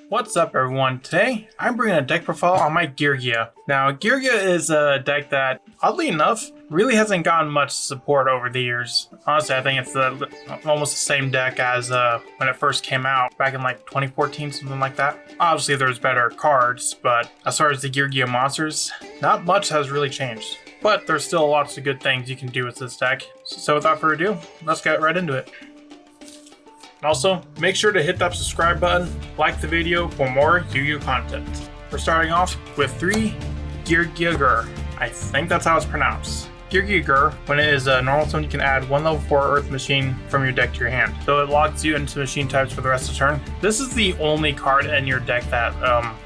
What's up everyone? Today, I'm bringing a deck profile on my Geargia. Now, Geargia is a deck that, oddly enough, really hasn't gotten much support over the years. Honestly, I think it's almost the same deck as when it first came out, back in like 2014, something like that. Obviously, there's better cards, but as far as the Geargia monsters, not much has really changed. But there's still lots of good things you can do with this deck. So without further ado, let's get right into it. Also, make sure to hit that subscribe button, like the video for more Yu-Gi-Oh content. We're starting off with 3 Geargia. I think that's how it's pronounced. Geargia, when it is a normal summon, you can add 1 level 4 Earth Machine from your deck to your hand. So it locks you into machine types for the rest of the turn. This is the only card in your deck that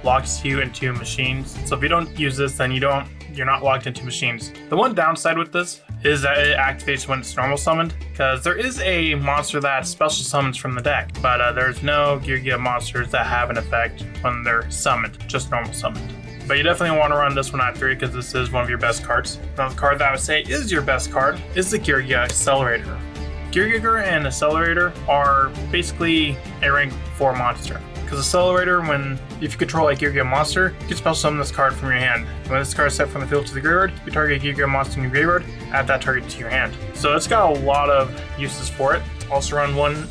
locks you into machines. So if you don't use this, then you're not locked into machines. The one downside with this is that it activates when it's normal summoned, because there is a monster that special summons from the deck, but there's no Geargia monsters that have an effect when they're summoned, just normal summoned. But you definitely want to run this one at 3 because this is one of your best cards. Now the card that I would say is your best card is the Geargia Accelerator. Geargia and Accelerator are basically a rank 4 monster. Because Accelerator, if you control a Geargia monster, you can special summon this card from your hand. When this card is set from the field to the graveyard, you target a Geargia monster in your graveyard, add that target to your hand. So it's got a lot of uses for it. Also run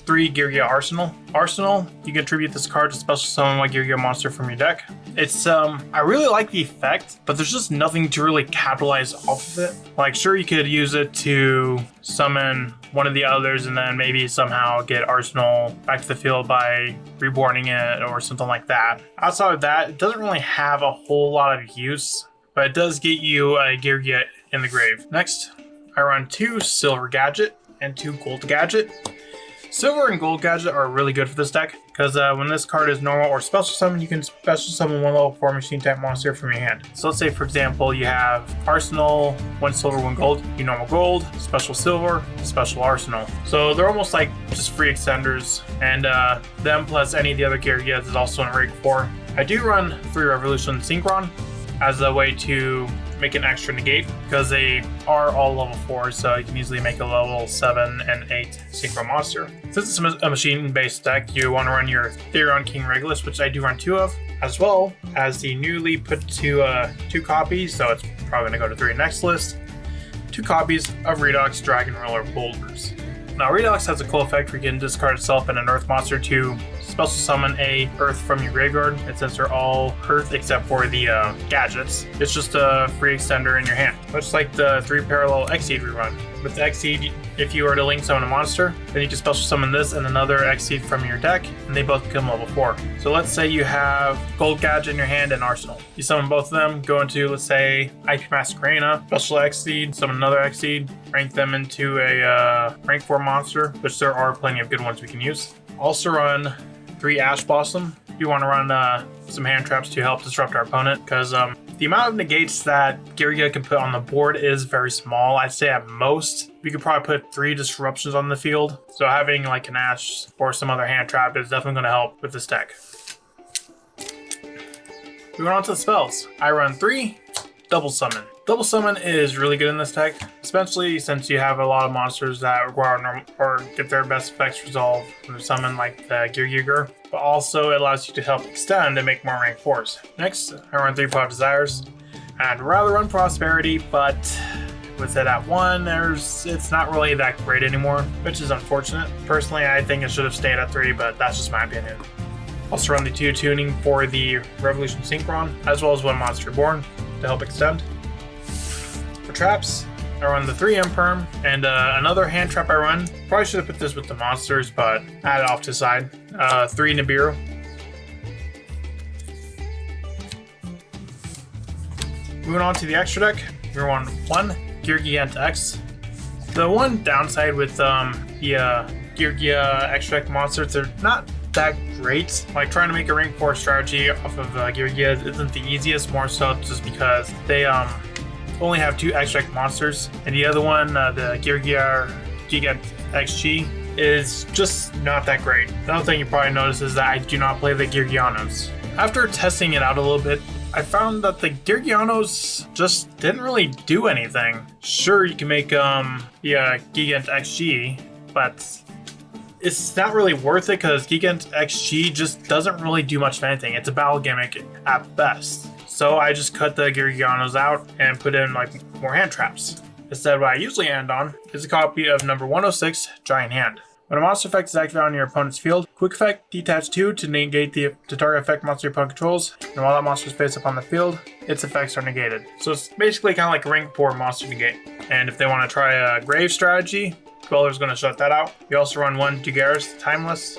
3 Geargia Arsenal. You can attribute this card to special summon one Geargia monster from your deck. It's I really like the effect, but there's just nothing to really capitalize off of it. Like, sure, you could use it to summon one of the others and then maybe somehow get Arsenal back to the field by reborning it or something like that. Outside of that, it doesn't really have a whole lot of use, but it does get you a Geargia in the grave. Next, I run 2 Silver Gadget and 2 Gold Gadget. Silver and Gold Gadget are really good for this deck because when this card is normal or special summon, you can special summon 1 level 4 machine type monster from your hand. So let's say, for example, you have Arsenal, 1 silver, 1 gold, you normal gold, special silver, special Arsenal. So they're almost like just free extenders, and them plus any of the other Geargias is also in rank 4. I do run 3 Revolution Synchron as a way to make an extra negate because they are all level 4, so you can easily make a level 7 and 8 synchro monster. Since it's a machine-based deck, you want to run your Therion King Regulus, which I do run 2 of, as well as the newly put to 2 copies, so it's probably going to go to 3 next list, 2 copies of Redox Dragon Roller Boulders. Now, Redox has a cool effect where you can discard itself and an Earth monster to special summon a Earth from your graveyard, and since they're all Earth except for the gadgets, it's just a free extender in your hand. Much like the 3 parallel Xseed we run. With the Xseed, if you were to link summon a monster, then you can special summon this and another Xseed from your deck, and they both become level 4. So let's say you have Gold Gadget in your hand and Arsenal. You summon both of them, go into, let's say, IP Masquerena, special Xseed, summon another Xseed, rank them into a rank 4 monster, which there are plenty of good ones we can use. Also run 3 Ash Blossom. You want to run some hand traps to help disrupt our opponent, because the amount of negates that Geargia can put on the board is very small. I'd say at most, we could probably put 3 disruptions on the field. So having like an Ash or some other hand trap is definitely going to help with this deck. We went on to the spells. I run 3 Double Summon. Double Summon is really good in this deck, especially since you have a lot of monsters that require or get their best effects resolved when they're summoned, like the Geargia, but also it allows you to help extend and make more rank 4s. Next, I run 3 Five Desires. I'd rather run Prosperity, but with it at 1, it's not really that great anymore, which is unfortunate. Personally, I think it should have stayed at 3, but that's just my opinion. Also run the 2 tuning for the Revolution Synchron, as well as 1 Monster Reborn to help extend. For traps, I run the 3 Imperm, and another hand trap I run. Probably should have put this with the monsters, but add it off to the side. 3 Nibiru. Moving on to the extra deck, we run 1 Geargia X. The one downside with the Geargia extra deck monsters, they're not that great. Like, trying to make a rank 4 strategy off of Geargia isn't the easiest, more so just because they only have 2 extract monsters, and the other one, the Geargia XG, is just not that great. Another thing you probably noticed is that I do not play the Geargianos. After testing it out a little bit, I found that the Geargianos just didn't really do anything. Sure, you can make Gigant XG, but it's not really worth it because Geekend XG just doesn't really do much of anything. It's a battle gimmick at best. So I just cut the Geargianos out and put in like more hand traps. Instead, what I usually end on is a copy of number 106, Giant Hand. When a monster effect is activated on your opponent's field, quick effect detach 2 to negate the target effect monster your opponent controls, and while that monster is face up on the field, its effects are negated. So it's basically kind of like a rank 4 monster negate. And if they want to try a grave strategy, Queller's going to shut that out. You also run 1 Dugaris Timeless,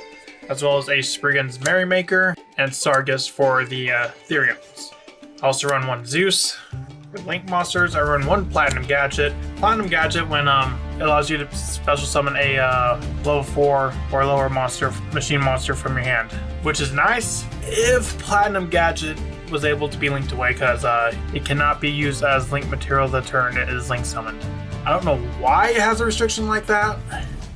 as well as a Spriggan's Merrymaker, and Sargus for the Therians. I also run 1 Zeus. With Link monsters, I run 1 Platinum Gadget. Platinum Gadget when it allows you to special summon a level 4 or lower monster, machine monster from your hand, which is nice if Platinum Gadget was able to be linked away, because it cannot be used as Link material the turn it is Link summoned. I don't know why it has a restriction like that,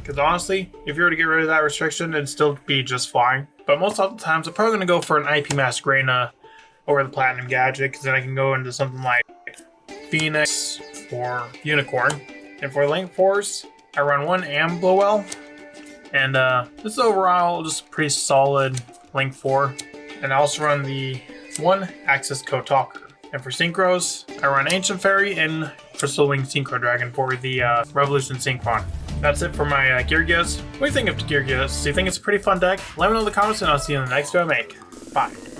because honestly, if you were to get rid of that restriction, it'd still be just fine. But most of the times, I'm probably going to go for an IP Mask Reina over the Platinum Gadget, because then I can go into something like Phoenix or Unicorn. And for Link Force, I run 1 Amblowell, and this is overall just a pretty solid Link 4. And I also run the 1 Axis Kotalker. And for Synchros, I run Ancient Fairy and Crystal Wing Synchro Dragon for the Revolution Synchron. That's it for my Geargias. What do you think of Geargias? Do you think it's a pretty fun deck? Let me know in the comments, and I'll see you in the next video I make. Bye.